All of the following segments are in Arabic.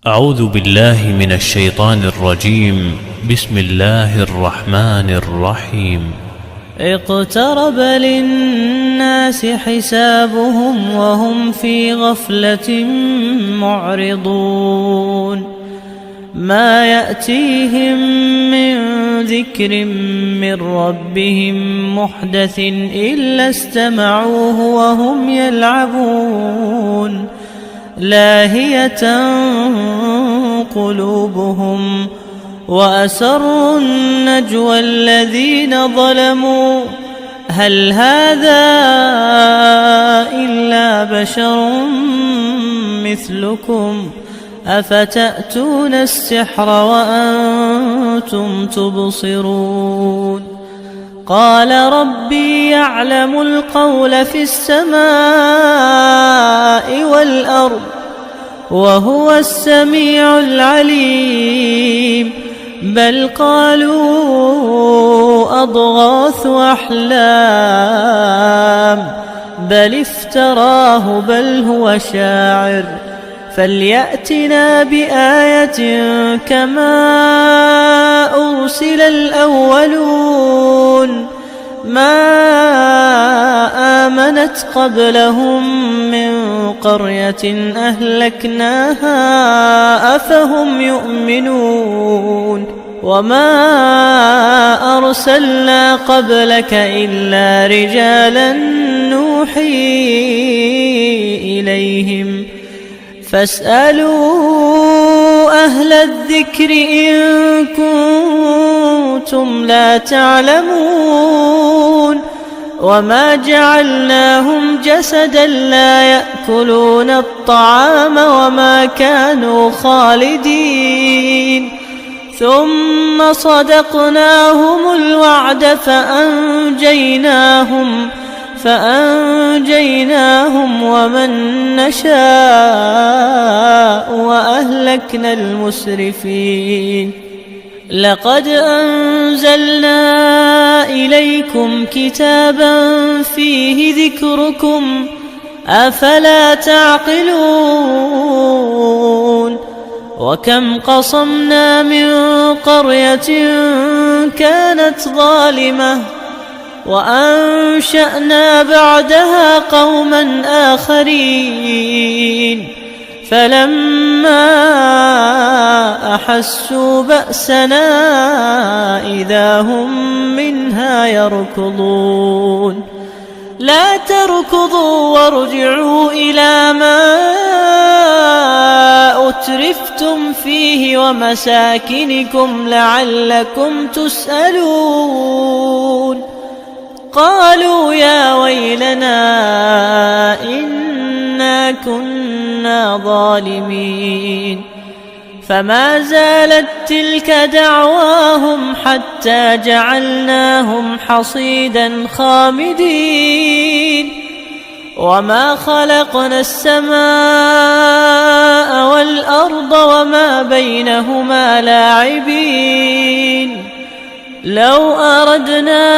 أعوذ بالله من الشيطان الرجيم. بسم الله الرحمن الرحيم. اقترب للناس حسابهم وهم في غفلة معرضون ما يأتيهم من ذكر من ربهم محدث إلا استمعوه وهم يلعبون لاهية قلوبهم وأسروا النجوى الذين ظلموا هل هذا إلا بشر مثلكم أفتأتون السحر وأنتم تبصرون قال ربي يعلم القول في السماء والأرض وهو السميع العليم بل قالوا أضغاث أحلام بل افتراه بل هو شاعر فليأتنا بآية كما أرسل الأولون ما آمنت قبلهم من قرية أهلكناها أفهم يؤمنون وما أرسلنا قبلك إلا رجالا نوحي إليهم فاسألوا أهل الذكر إن كنتم لا تعلمون وما جعلناهم جسدا لا يأكلون الطعام وما كانوا خالدين ثم صدقناهم الوعد فأنجيناهم ومن نشاء وأهلكنا المسرفين لقد أنزلنا إليكم كتابا فيه ذكركم أفلا تعقلون وكم قصمنا من قرية كانت ظالمة وأنشأنا بعدها قوما آخرين فلما أحسوا بأسنا إذا هم منها يركضون لا تركضوا وارجعوا إلى ما أترفتم فيه ومساكنكم لعلكم تسألون قالوا يا ويلنا إنا كنا ظالمين فما زالت تلك دعواهم حتى جعلناهم حصيدا خامدين وما خلقنا السماء والأرض وما بينهما لاعبين لو أردنا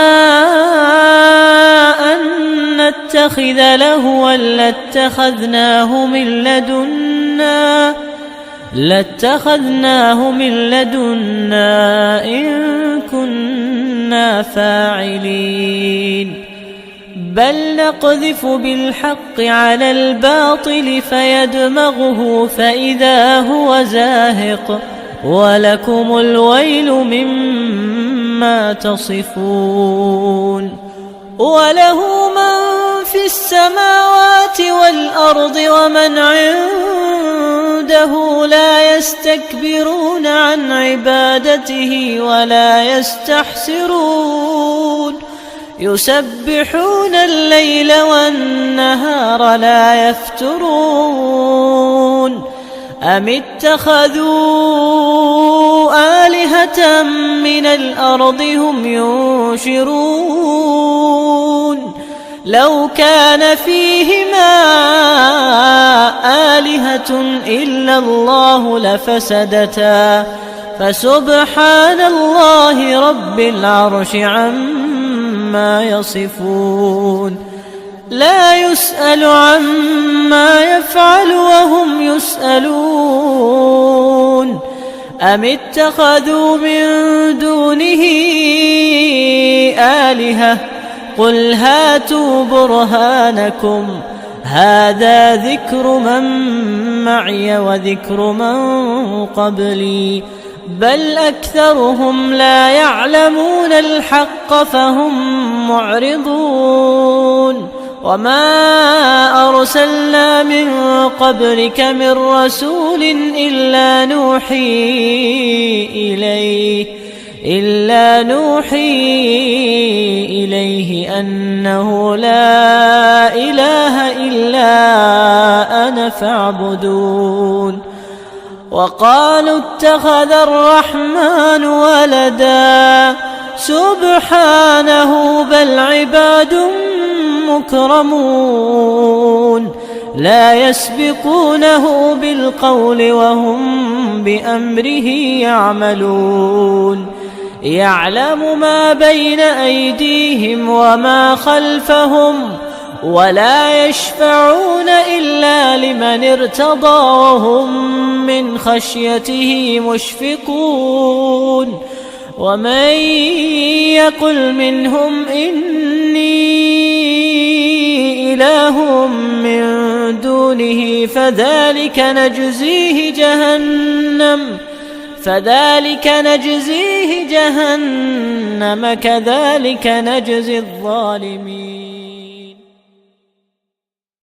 أن نتخذ لهوا لاتخذناه من لدنا إن كنا فاعلين بل نقذف بالحق على الباطل فيدمغه فإذا هو زاهق ولكم الويل مما تصفون وله من في السماوات والأرض ومن عنده لا يستكبرون عن عبادته ولا يستحسرون يسبحون الليل والنهار لا يفترون أم اتخذوا آلهة من الأرض هم ينشرون لو كان فيهما آلهة إلا الله لفسدتا فسبحان الله رب العرش عما يصفون لا يسأل عما يفعل وهم يسألون أم اتخذوا من دونه آلهة قل هاتوا برهانكم هذا ذكر من معي وذكر من قبلي بل أكثرهم لا يعلمون الحق فهم معرضون وما أرسلنا من قبلك من رسول إلا نوحي إليه أنه لا إله إلا أنا فاعبدون وقالوا اتخذ الرحمن ولدا سبحانه بل عباد مكرمون لا يسبقونه بالقول وهم بأمره يعملون يعلم ما بين أيديهم وما خلفهم ولا يشفعون إلا لمن ارتضى وهم من خشيته مشفقون ومن يقل منهم إني إله من دونه فذلك نجزيه جهنم كذلك نجزي الظالمين.